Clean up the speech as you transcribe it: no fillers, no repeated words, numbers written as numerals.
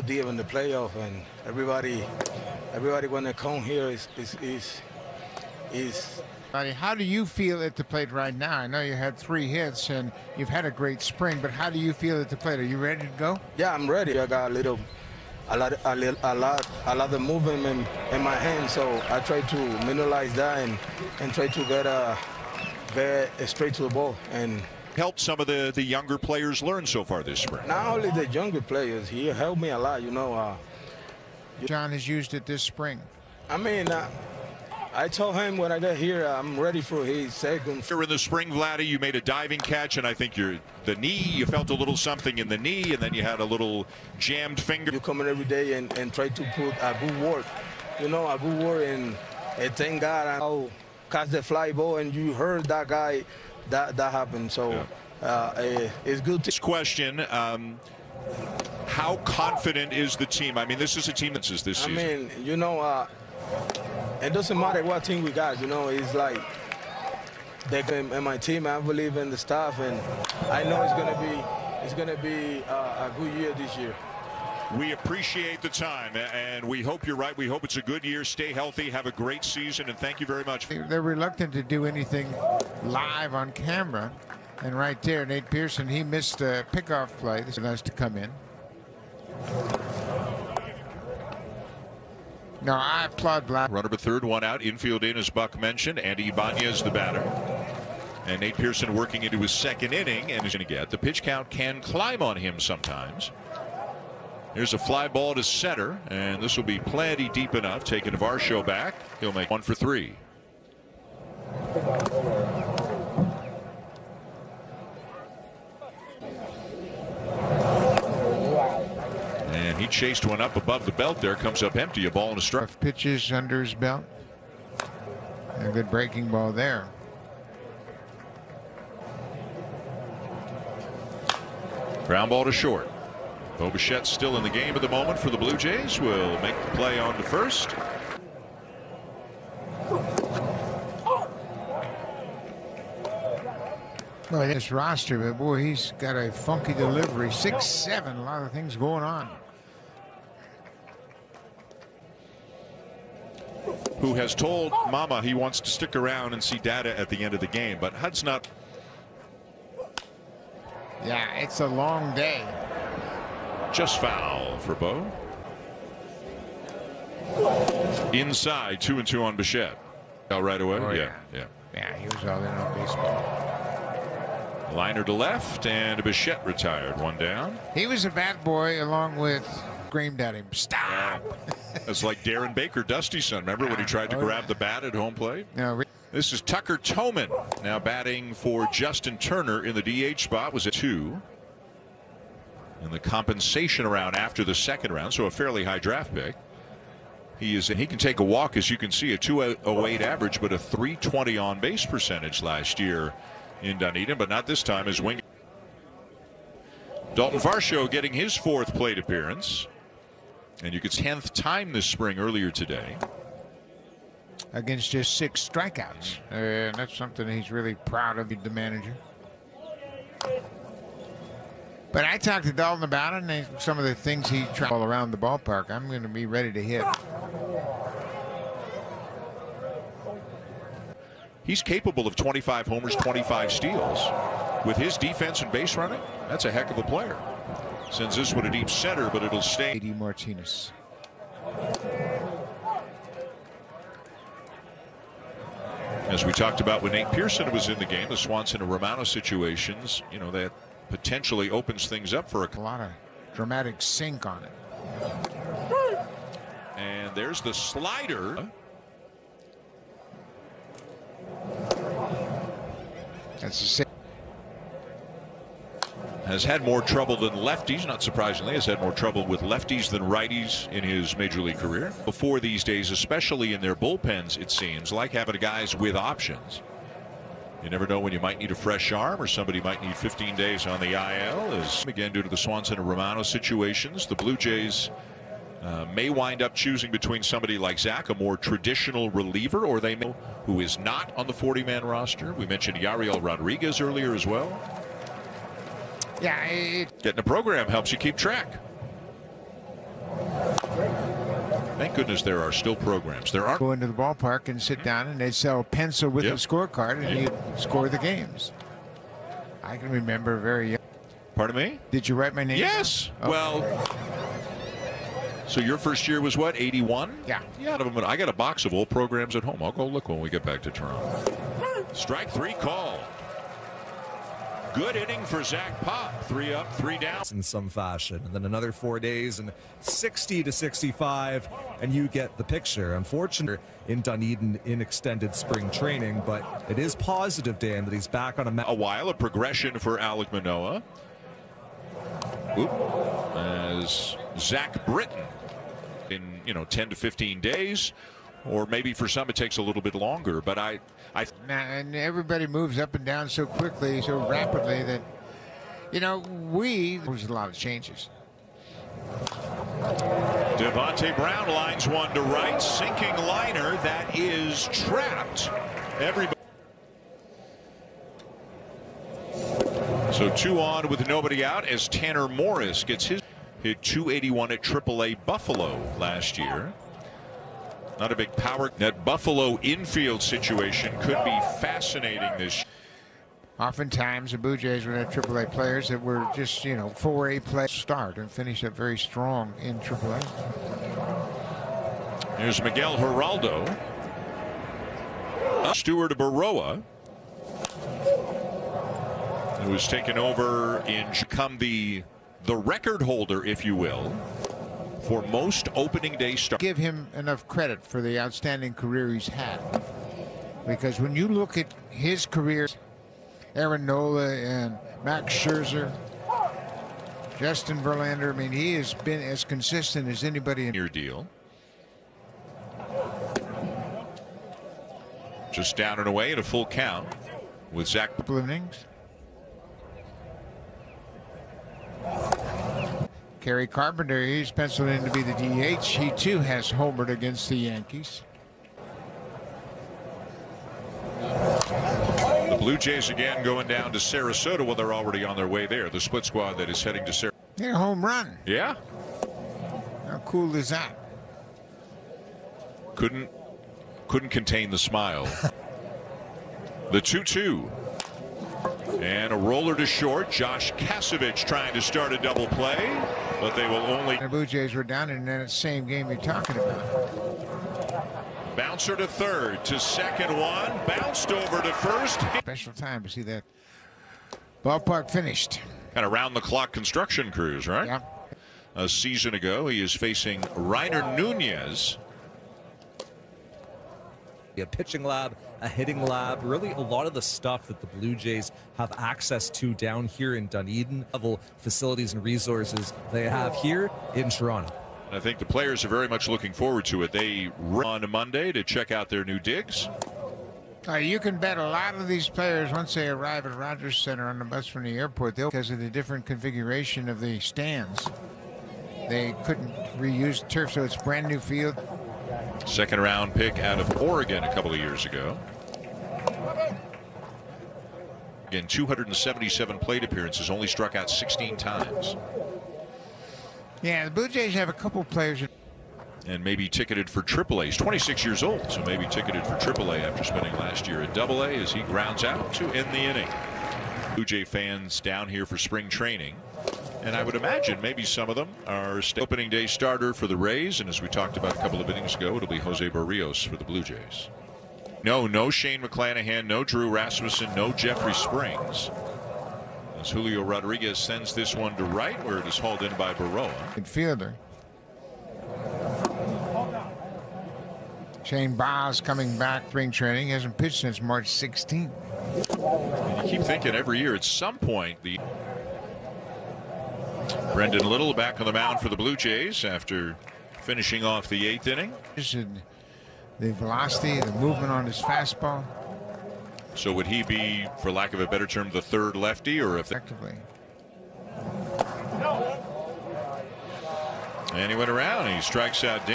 deep in the playoff, and everybody when they come here is. How do you feel at the plate right now? I know you had 3 hits and you've had a great spring, but how do you feel at the plate? Are you ready to go? Yeah, I'm ready. I got a lot of movement in my hand, so I try to minimize that and try to get straight to the ball and helped some of the younger players learn so far this spring. Not only the younger players, he helped me a lot. John has used it this spring. I mean, I told him when I got here, I'm ready for his second. Here in the spring, Vladdy, you made a diving catch, and I think you felt a little something in the knee, and then you had a little jammed finger. You come in every day and try to put a good work, a good work, and thank God I catch the fly ball, and you heard that guy, that happened. So it's good. This question, how confident is the team? I mean, this is a team that's this season. I mean, it doesn't matter what team we got. It's like in my team. I believe in the staff, and I know it's gonna be a good year this year. We appreciate the time, and we hope you're right. We hope it's a good year. Stay healthy, have a great season, and thank you very much. They're reluctant to do anything live on camera, and right there, Nate Pearson, he missed a pickoff play. This is nice to come in. No, I applaud Black. Runner but third, 1 out. Infield in, as Buck mentioned. Andy Ibanez, the batter. And Nate Pearson working into his second inning, and is going to get. The pitch count can climb on him sometimes. Here's a fly ball to center, and this will be plenty deep enough. Taking Varsho back. He'll make 1 for 3. And he chased one up above the belt there. Comes up empty. A ball and a strike. Pitches under his belt. And a good breaking ball there. Ground ball to short. Bo Bichette's still in the game at the moment for the Blue Jays. Will make the play on to first. Boy, this roster, but boy, he's got a funky delivery. 6'7", a lot of things going on. Who has told Mama he wants to stick around and see Dada at the end of the game, but Hud's not. Yeah, it's a long day. Just foul for Bo. Inside, 2-2 on Bichette. Right away. Oh, yeah. Yeah, he was all in on baseball. Liner to left, and Bichette retired. 1 down. He was a bat boy along with screamed at him, stop. That's like Darren Baker, Dusty's son. Remember when he tried to grab the bat at home plate? No. This is Tucker Toman now batting for Justin Turner in the DH spot. Was at 2. In the compensation round after the second round, so a fairly high draft pick. He can take a walk, as you can see, a 208 average, but a 320 on base percentage last year in Dunedin, but not this time as wing. Dalton Varsho getting his 4th plate appearance, and you could 10th time this spring earlier today. Against just 6 strikeouts. And that's something he's really proud of, the manager. But I talked to Dalton about it, and some of the things he tried all around the ballpark. I'm going to be ready to hit. He's capable of 25 homers, 25 steals. With his defense and base running, that's a heck of a player. Sends this one a deep center, but it'll stay. J.D. Martinez. As we talked about when Nate Pearson was in the game, the Swanson and Romano situations, that potentially opens things up for a lot of dramatic sink on it. And there's the slider. That's a sink. Has had more trouble than lefties, not surprisingly, has had more trouble with lefties than righties in his major league career. Before these days, especially in their bullpens, it seems like having guys with options. You never know when you might need a fresh arm or somebody might need 15 days on the IL. As again, due to the Swanson and Romano situations, the Blue Jays may wind up choosing between somebody like Zach, a more traditional reliever, or they may, who is not on the 40-man roster. We mentioned Yariel Rodriguez earlier as well. Yeah, Getting a program helps you keep track. Thank goodness there are still programs. There are. Go into the ballpark and sit down, and they'd sell a pencil with Yep. a scorecard, and you'd score the games. I can remember very young. Pardon me? Did you write my name? Yes. Okay. Well, so your first year was what, 81? Yeah. Yeah. I got a box of old programs at home. I'll go look when we get back to Toronto. Strike 3 call. Good inning for Zach Pop. 3 up, 3 down. In some fashion, and then another 4 days and 60 to 65, and you get the picture. Unfortunately, in Dunedin in extended spring training, but it is positive, Dan, that he's back on A while, a progression for Alec Manoah. As Zach Britton in 10 to 15 days, or maybe for some it takes a little bit longer. But and everybody moves up and down so quickly, so rapidly that there's a lot of changes. Devontae Brown lines one to right, sinking liner that is trapped. Everybody. So 2 on with nobody out as Tanner Morris gets his hit. 281 at AAA Buffalo last year. Not a big power. That Buffalo infield situation could be fascinating this year. Oftentimes, the Blue Jays would have AAA players that were just, 4A players start and finish up very strong in AAA. Here's Miguel Geraldo. Stuart Baroa, who was taken over in become the record holder, if you will, for most opening day starts. Give him enough credit for the outstanding career he's had, because when you look at his career, Aaron Nola and Max Scherzer, Justin Verlander, I mean, he has been as consistent as anybody in your deal. Just down and away at a full count with Zach. couple of innings. Kerry Carpenter, he's penciled in to be the DH. He too has homered against the Yankees. The Blue Jays again going down to Sarasota. Well, they're already on their way there. The split squad that is heading to Sarasota. Yeah, home run. Yeah. How cool is that? Couldn't contain the smile. The 2-2. And a roller to short. Josh Kasevich trying to start a double play, but they will only. The Blue Jays were down in that same game you're talking about. Bouncer to third, to second one, bounced over to first. Special time to see that ballpark finished. Kind of round the clock construction crews, right? Yeah. A season ago, he is facing Reiner Nunez. a pitching lab, a hitting lab, really a lot of the stuff that the Blue Jays have access to down here in Dunedin, level facilities and resources they have here in Toronto. I think the players are very much looking forward to it. They run on Monday to check out their new digs. You can bet a lot of these players, once they arrive at Rogers Center on the bus from the airport, because of the different configuration of the stands, they couldn't reuse turf, so it's a brand new field. Second round pick out of Oregon a couple of years ago. Again, 277 plate appearances, only struck out 16 times. Yeah, the Blue Jays have a couple players. And maybe ticketed for AAA. He's 26 years old, so maybe ticketed for AAA after spending last year at AA as he grounds out to end the inning. Blue Jay fans down here for spring training. And I would imagine maybe some of them are opening day starter for the Rays. And as we talked about a couple of innings ago, it'll be Jose Barrios for the Blue Jays. No Shane McClanahan, no Drew Rasmussen, no Jeffrey Springs. As Julio Rodriguez sends this one to right, where it is hauled in by Baroa. Good fielder. Shane Baz coming back spring training, hasn't pitched since March 16th. And you keep thinking every year at some point the Brendan Little back on the mound for the Blue Jays after finishing off the 8th inning. The velocity, the movement on his fastball. So would he be, for lack of a better term, the third lefty, or if Effectively. And he went around and he strikes out.